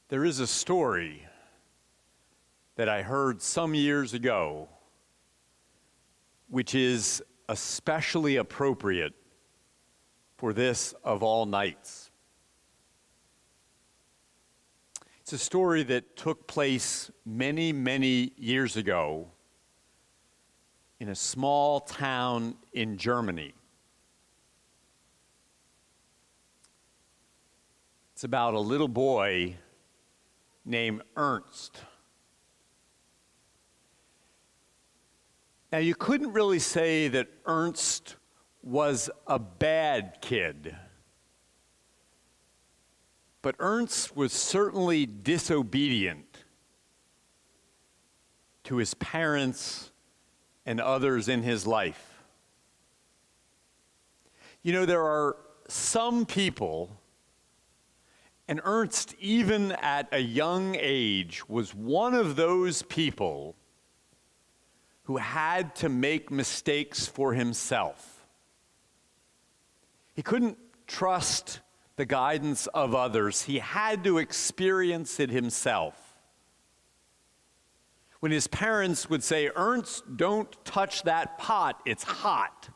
There is a story that I heard some years ago, which is especially appropriate for this of all nights. It's a story that took place many, many years ago in a small town in Germany. It's about a little boy named Ernst. Now, you couldn't really say that Ernst was a bad kid, but Ernst was certainly disobedient to his parents and others in his life. You know, there are some people, and Ernst, even at a young age, was one of those people who had to make mistakes for himself. He couldn't trust the guidance of others. He had to experience it himself. When his parents would say, "Ernst, don't touch that pot, it's hot,"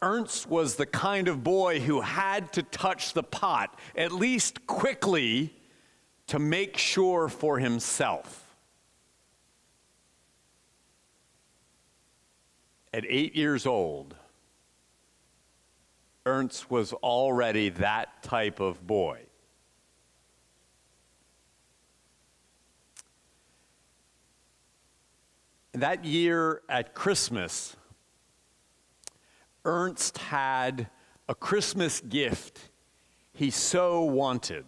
Ernst was the kind of boy who had to touch the pot, at least quickly, to make sure for himself. At 8 years old, Ernst was already that type of boy. That year at Christmas, Ernst had a Christmas gift he so wanted.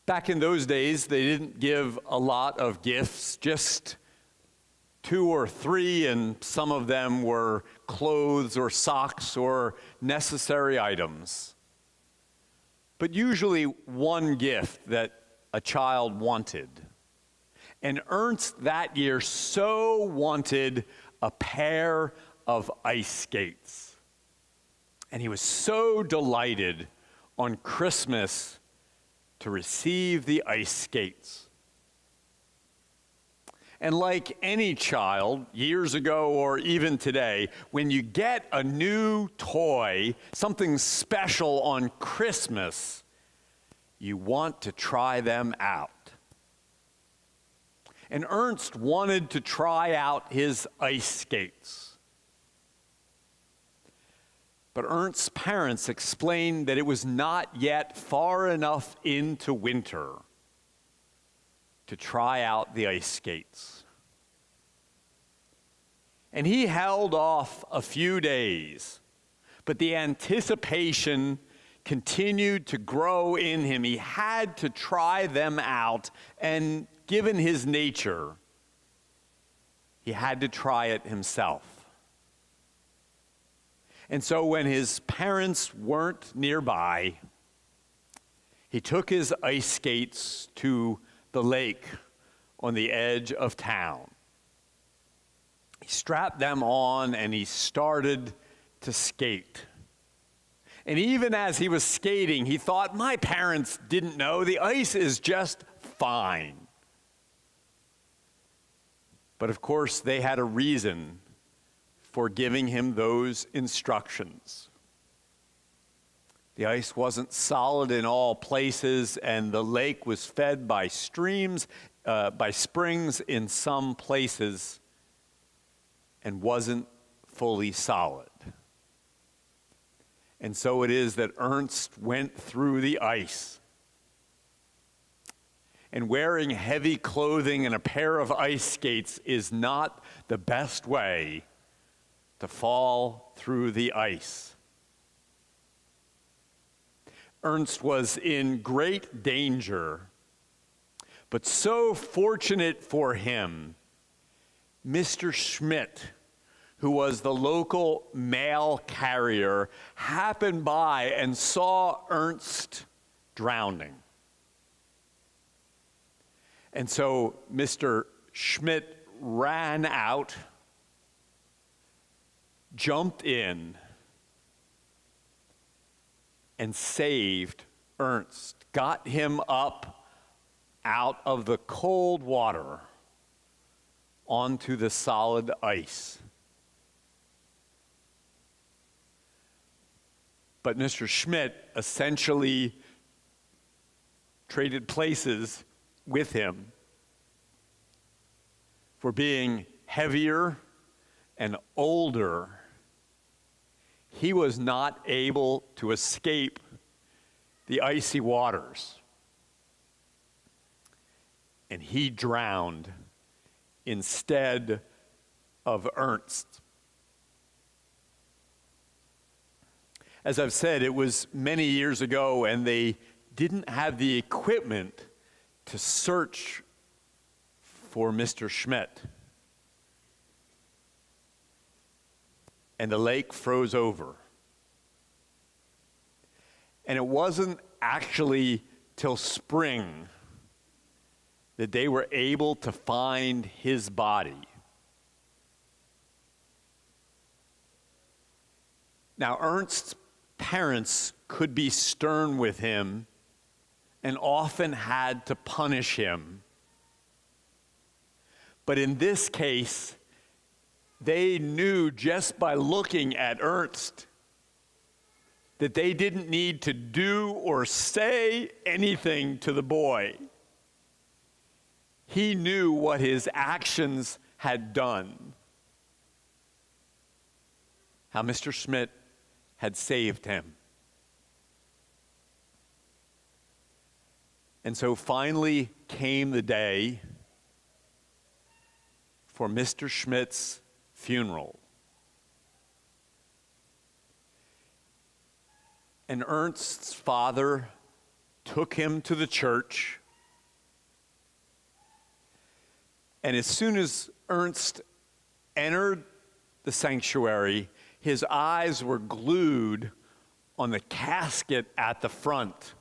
Back in those days, they didn't give a lot of gifts, just 2 or 3, and some of them were clothes or socks or necessary items. But usually one gift that a child wanted. And Ernst that year so wanted a pair of ice skates. And he was so delighted on Christmas to receive the ice skates. And like any child, years ago or even today, when you get a new toy, something special on Christmas, you want to try them out. And Ernst wanted to try out his ice skates. But Ernst's parents explained that it was not yet far enough into winter to try out the ice skates. And he held off a few days, but the anticipation continued to grow in him. He had to try them out, and given his nature, he had to try it himself. And so when his parents weren't nearby, he took his ice skates to the lake on the edge of town. He strapped them on and he started to skate. And even as he was skating, he thought, my parents didn't know, the ice is just fine. But of course, they had a reason for giving him those instructions. The ice wasn't solid in all places, and the lake was fed by springs in some places, and wasn't fully solid. And so it is that Ernst went through the ice. And wearing heavy clothing and a pair of ice skates is not the best way to fall through the ice. Ernst was in great danger, but so fortunate for him, Mr. Schmidt, who was the local mail carrier, happened by and saw Ernst drowning. And so Mr. Schmidt ran out, jumped in, and saved Ernst, got him up out of the cold water onto the solid ice. But Mr. Schmidt essentially traded places with him for being heavier and older. He was not able to escape the icy waters, and he drowned instead of Ernst. As I've said, it was many years ago, and they didn't have the equipment to search for Mr. Schmidt. And the lake froze over. And it wasn't actually till spring that they were able to find his body. Now, Ernst's parents could be stern with him and often had to punish him. But in this case, they knew just by looking at Ernst that they didn't need to do or say anything to the boy. He knew what his actions had done, how Mr. Schmidt had saved him. And so finally came the day for Mr. Schmidt's funeral. And Ernst's father took him to the church. And as soon as Ernst entered the sanctuary, his eyes were glued on the casket at the front.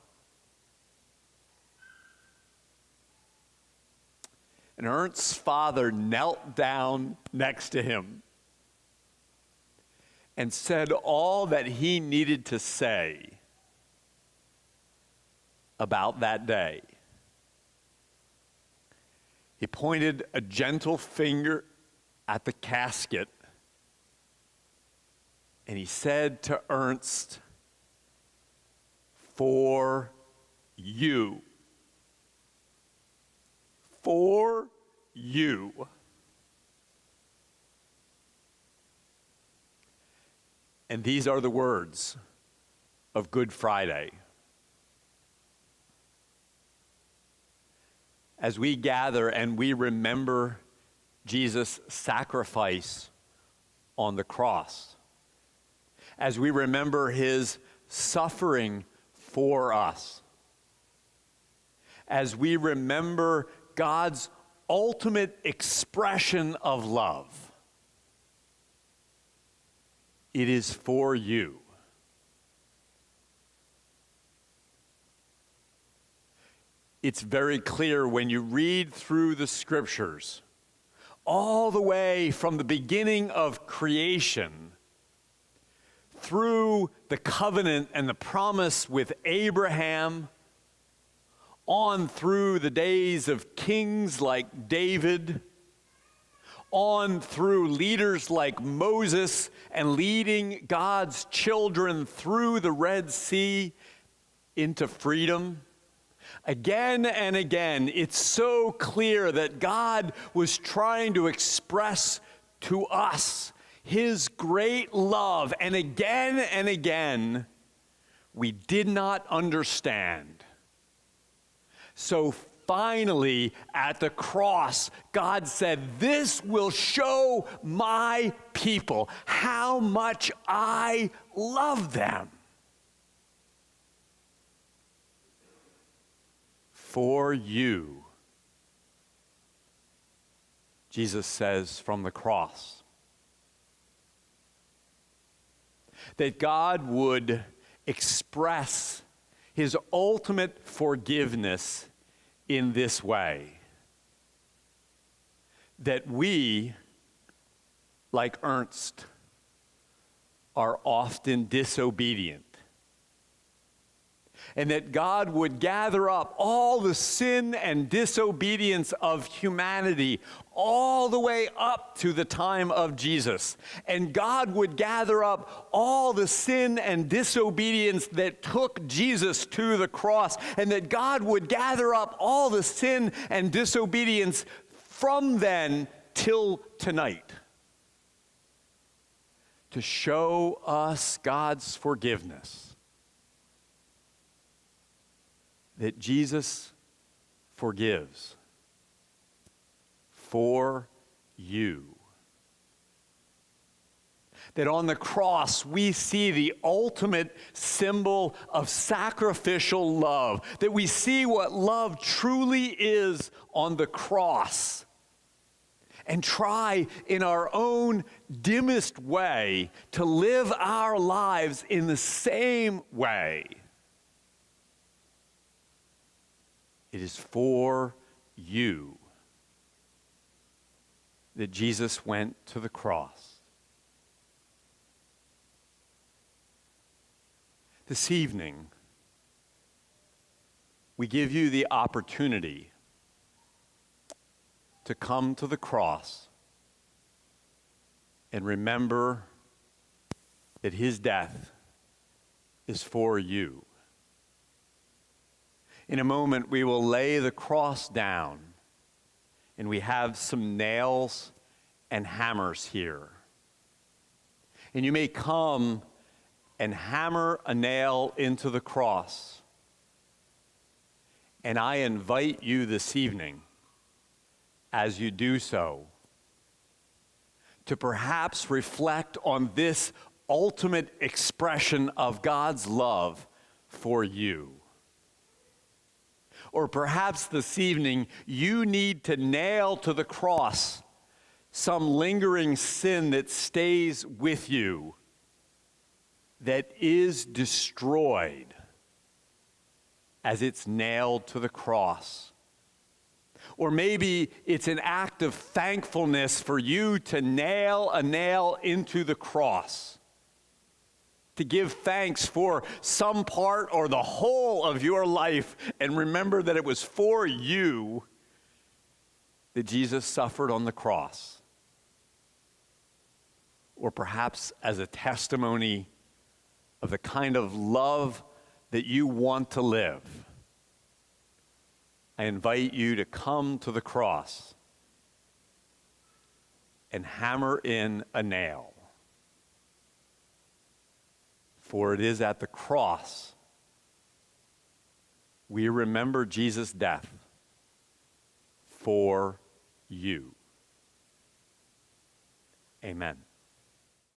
And Ernst's father knelt down next to him and said all that he needed to say about that day. He pointed a gentle finger at the casket, and he said to Ernst, "For you. For you." And these are the words of Good Friday. As we gather and we remember Jesus' sacrifice on the cross, as we remember his suffering for us, as we remember God's ultimate expression of love, it is for you. It's very clear when you read through the scriptures, all the way from the beginning of creation, through the covenant and the promise with Abraham, on through the days of kings like David, on through leaders like Moses and leading God's children through the Red Sea into freedom. Again and again, it's so clear that God was trying to express to us his great love. And again, we did not understand. So finally, at the cross, God said, "This will show my people how much I love them." For you, Jesus says from the cross, that God would express his ultimate forgiveness in this way, that we, like Ernst, are often disobedient, and that God would gather up all the sin and disobedience of humanity all the way up to the time of Jesus. And God would gather up all the sin and disobedience that took Jesus to the cross, and that God would gather up all the sin and disobedience from then till tonight to show us God's forgiveness. That Jesus forgives for you. That on the cross we see the ultimate symbol of sacrificial love. That we see what love truly is on the cross. And try in our own dimmest way to live our lives in the same way. It is for you that Jesus went to the cross. This evening, we give you the opportunity to come to the cross and remember that his death is for you. In a moment, we will lay the cross down, and we have some nails and hammers here. And you may come and hammer a nail into the cross. And I invite you this evening, as you do so, to perhaps reflect on this ultimate expression of God's love for you. Or perhaps this evening, you need to nail to the cross some lingering sin that stays with you, that is destroyed as it's nailed to the cross. Or maybe it's an act of thankfulness for you to nail a nail into the cross, to give thanks for some part or the whole of your life, and remember that it was for you that Jesus suffered on the cross. Or perhaps as a testimony of the kind of love that you want to live, I invite you to come to the cross and hammer in a nail. For it is at the cross we remember Jesus' death for you. Amen.